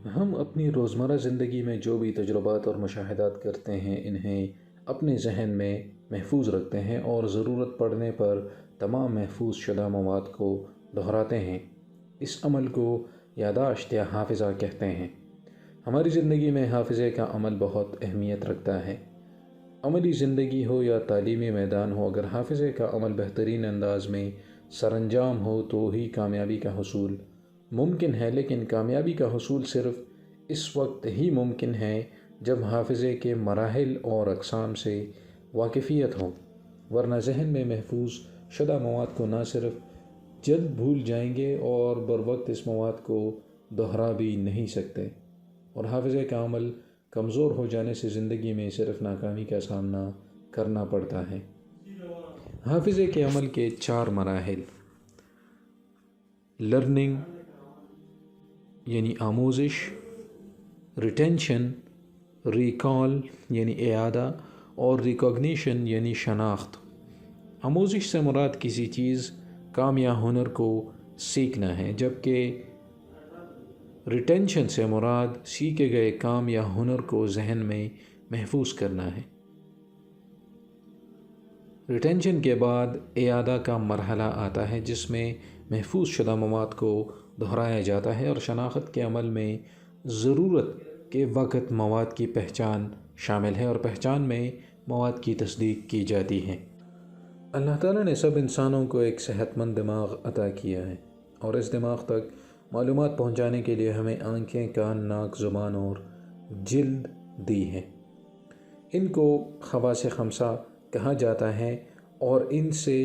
ہم اپنی روزمرہ زندگی میں جو بھی تجربات اور مشاہدات کرتے ہیں انہیں اپنے ذہن میں محفوظ رکھتے ہیں اور ضرورت پڑنے پر تمام محفوظ شدہ مواد کو دہراتے ہیں۔ اس عمل کو یادداشت یا حافظہ کہتے ہیں۔ ہماری زندگی میں حافظے کا عمل بہت اہمیت رکھتا ہے۔ عملی زندگی ہو یا تعلیمی میدان ہو، اگر حافظے کا عمل بہترین انداز میں سر انجام ہو تو ہی کامیابی کا حصول ممکن ہے، لیکن کامیابی کا حصول صرف اس وقت ہی ممکن ہے جب حافظے کے مراحل اور اقسام سے واقفیت ہو، ورنہ ذہن میں محفوظ شدہ مواد کو نہ صرف جلد بھول جائیں گے اور بروقت اس مواد کو دہرا بھی نہیں سکتے، اور حافظے کا عمل کمزور ہو جانے سے زندگی میں صرف ناکامی کا سامنا کرنا پڑتا ہے۔ حافظے کے عمل کے 4 مراحل: لرننگ یعنی آموزش، ریٹینشن، ریکال یعنی اعادہ، اور ریکاگنیشن یعنی شناخت۔ آموزش سے مراد کسی چیز، کام یا ہنر کو سیکھنا ہے، جبکہ ریٹینشن سے مراد سیکھے گئے کام یا ہنر کو ذہن میں محفوظ کرنا ہے۔ ریٹینشن کے بعد اعادہ کا مرحلہ آتا ہے، جس میں محفوظ شدہ مواد کو دہرایا جاتا ہے، اور شناخت کے عمل میں ضرورت کے وقت مواد کی پہچان شامل ہے، اور پہچان میں مواد کی تصدیق کی جاتی ہے۔ اللہ تعالیٰ نے سب انسانوں کو ایک صحت مند دماغ عطا کیا ہے، اور اس دماغ تک معلومات پہنچانے کے لیے ہمیں آنکھیں، کان، ناک، زبان اور جلد دی ہے۔ ان کو حواس خمسہ کہا جاتا ہے، اور ان سے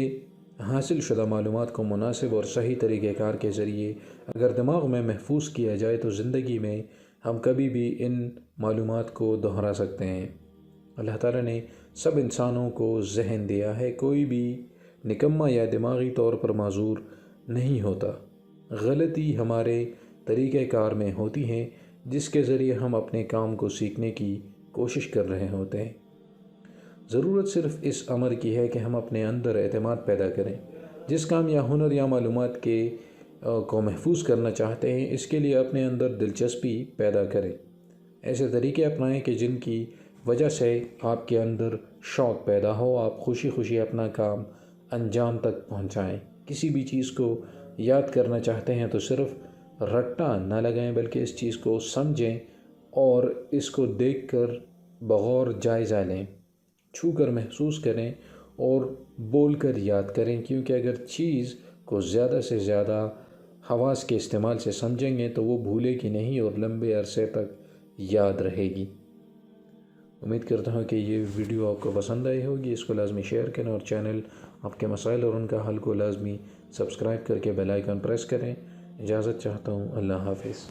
حاصل شدہ معلومات کو مناسب اور صحیح طریقہ کار کے ذریعے اگر دماغ میں محفوظ کیا جائے تو زندگی میں ہم کبھی بھی ان معلومات کو دہرا سکتے ہیں۔ اللہ تعالیٰ نے سب انسانوں کو ذہن دیا ہے، کوئی بھی نکما یا دماغی طور پر معذور نہیں ہوتا۔ غلطی ہمارے طریقہ کار میں ہوتی ہے، جس کے ذریعے ہم اپنے کام کو سیکھنے کی کوشش کر رہے ہوتے ہیں۔ ضرورت صرف اس امر کی ہے کہ ہم اپنے اندر اعتماد پیدا کریں۔ جس کام یا ہنر یا معلومات کو محفوظ کرنا چاہتے ہیں، اس کے لیے اپنے اندر دلچسپی پیدا کریں۔ ایسے طریقے اپنائیں کہ جن کی وجہ سے آپ کے اندر شوق پیدا ہو، آپ خوشی خوشی اپنا کام انجام تک پہنچائیں۔ کسی بھی چیز کو یاد کرنا چاہتے ہیں تو صرف رٹا نہ لگائیں، بلکہ اس چیز کو سمجھیں اور اس کو دیکھ کر بغور جائزہ لیں، چھو کر محسوس کریں اور بول کر یاد کریں، کیونکہ اگر چیز کو زیادہ سے زیادہ حواس کے استعمال سے سمجھیں گے تو وہ بھولے گی نہیں اور لمبے عرصے تک یاد رہے گی۔ امید کرتا ہوں کہ یہ ویڈیو آپ کو پسند آئی ہوگی۔ اس کو لازمی شیئر کریں، اور چینل آپ کے مسائل اور ان کا حل کو لازمی سبسکرائب کر کے بیل آئیکن پریس کریں۔ اجازت چاہتا ہوں۔ اللہ حافظ۔